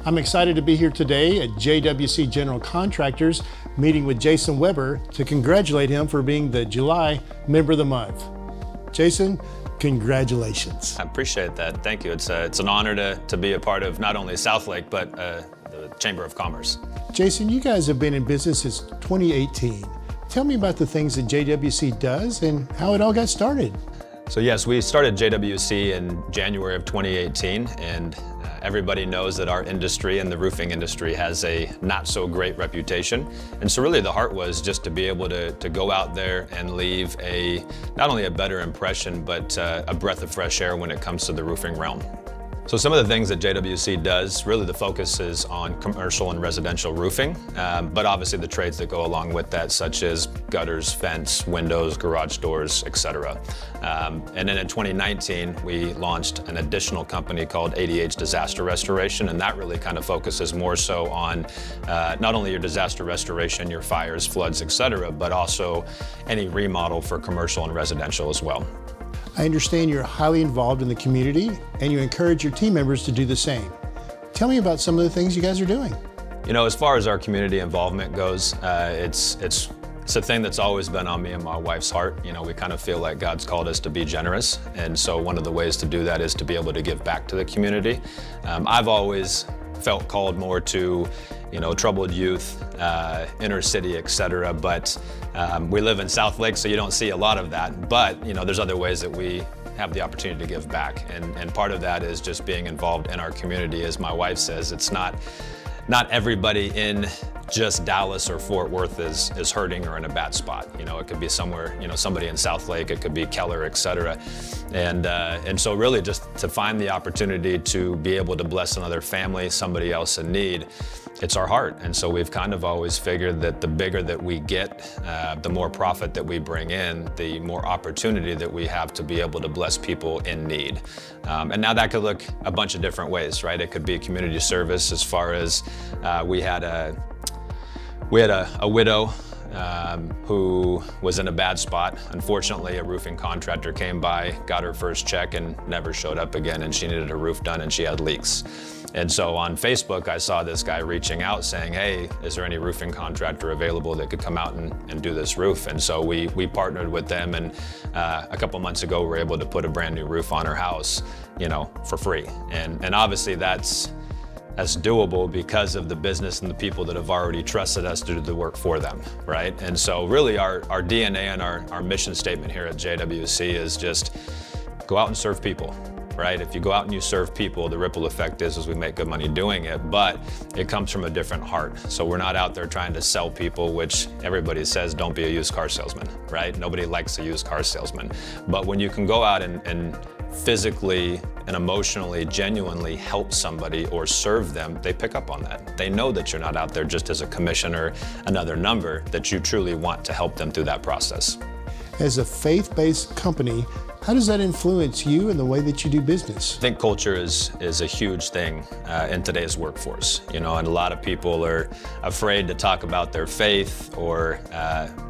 I'm excited to be here today at JWC General Contractors, meeting with Jason Weber to congratulate him for being the July Member of the Month. Jason, congratulations. I appreciate that. Thank you. It's an honor to be a part of not only Southlake, but the Chamber of Commerce. Jason, you guys have been in business since 2018. Tell me about the things that JWC does and how it all got started. So yes, we started JWC in January of 2018, and everybody knows that our industry and the roofing industry has a not so great reputation. And so really the heart was just to be able to go out there and leave not only a better impression, but a breath of fresh air when it comes to the roofing realm. So some of the things that JWC does, really the focus is on commercial and residential roofing, but obviously the trades that go along with that, such as gutters, fence, windows, garage doors, etc. And then in 2019, we launched an additional company called ADH Disaster Restoration, and that really kind of focuses more so on not only your disaster restoration, your fires, floods, etc., but also any remodel for commercial and residential as well. I understand you're highly involved in the community and you encourage your team members to do the same. Tell me about some of the things you guys are doing. You know, as far as our community involvement goes, it's a thing that's always been on me and my wife's heart. You know, we kind of feel like God's called us to be generous. And so one of the ways to do that is to be able to give back to the community. I've always felt called more to, you know, troubled youth, inner city, etc. But we live in Southlake, so you don't see a lot of that. But, you know, there's other ways that we have the opportunity to give back. And part of that is just being involved in our community. As my wife says, it's not everybody in just Dallas or Fort Worth is hurting or in a bad spot. You know, it could be somewhere, you know, somebody in Southlake, it could be Keller, etc. And so really just to find the opportunity to be able to bless another family, somebody else in need, it's our heart. And so we've kind of always figured that the bigger that we get, the more profit that we bring in, the more opportunity that we have to be able to bless people in need. And now that could look a bunch of different ways, right? It could be community service, as far as we had a widow who was in a bad spot. Unfortunately, a roofing contractor came by, got her first check, and never showed up again, and she needed her roof done, and she had leaks. And so on Facebook, I saw this guy reaching out saying, hey, is there any roofing contractor available that could come out and do this roof? And so we partnered with them, and a couple months ago, we were able to put a brand new roof on her house, you know, for free. And obviously that's doable because of the business and the people that have already trusted us to do the work for them, right? And so really our DNA and our mission statement here at JWC is just go out and serve people, right? If you go out and you serve people, the ripple effect is we make good money doing it, but it comes from a different heart. So we're not out there trying to sell people, which everybody says, don't be a used car salesman, right? Nobody likes a used car salesman. But when you can go out and physically and emotionally, genuinely help somebody or serve them, they pick up on that. They know that you're not out there just as a commission or another number, that you truly want to help them through that process. As a faith-based company, how does that influence you and the way that you do business? I think culture is a huge thing in today's workforce, you know, and a lot of people are afraid to talk about their faith or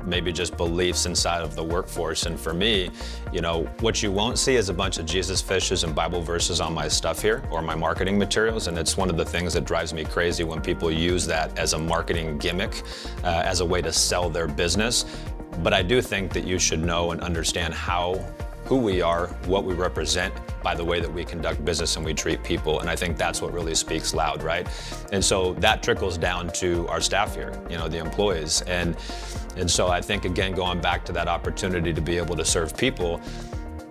maybe just beliefs inside of the workforce. And for me, you know, what you won't see is a bunch of Jesus fishes and Bible verses on my stuff here or my marketing materials. And it's one of the things that drives me crazy when people use that as a marketing gimmick, as a way to sell their business. But I do think that you should know and understand who we are, what we represent by the way that we conduct business and we treat people. And I think that's what really speaks loud, right? And so that trickles down to our staff here, you know, the employees. And so I think, again, going back to that opportunity to be able to serve people,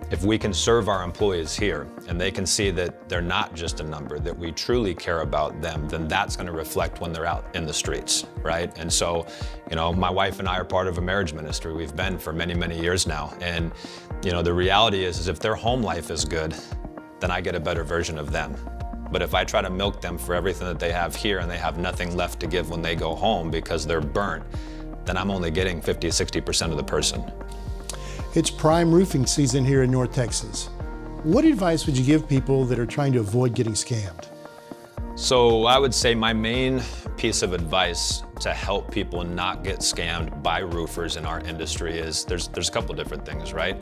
if we can serve our employees here and they can see that they're not just a number, that we truly care about them, then that's going to reflect when they're out in the streets, right? And so, you know, my wife and I are part of a marriage ministry. We've been for many, many years now. And, you know, the reality is if their home life is good, then I get a better version of them. But if I try to milk them for everything that they have here and they have nothing left to give when they go home because they're burnt, then I'm only getting 50, 60% of the person. It's prime roofing season here in North Texas. What advice would you give people that are trying to avoid getting scammed? So I would say my main piece of advice to help people not get scammed by roofers in our industry is there's a couple different things, right?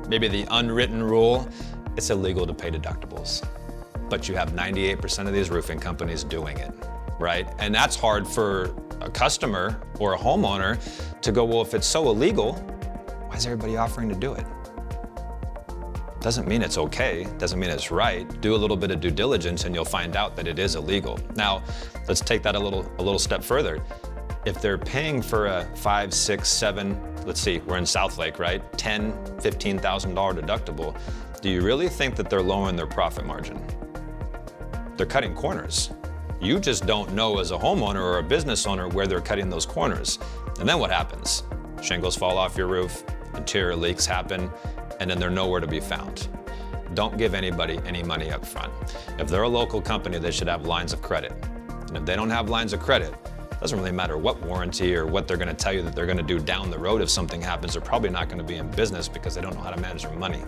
Maybe the unwritten rule it's illegal to pay deductibles. But you have 98% of these roofing companies doing it, right? And that's hard for a customer or a homeowner to go, well, if it's so illegal, why is everybody offering to do it? Doesn't mean it's okay, doesn't mean it's right. Do a little bit of due diligence and you'll find out that it is illegal. Now, let's take that a little step further. If they're paying for a $5, $6, $7, let's see, we're in Southlake, right? $10,000, $15,000 deductible. Do you really think that they're lowering their profit margin? They're cutting corners. You just don't know as a homeowner or a business owner where they're cutting those corners. And then what happens? Shingles fall off your roof, interior leaks happen, and then they're nowhere to be found. Don't give anybody any money up front. If they're a local company, they should have lines of credit. And if they don't have lines of credit, it doesn't really matter what warranty or what they're gonna tell you that they're gonna do down the road if something happens. They're probably not gonna be in business because they don't know how to manage their money.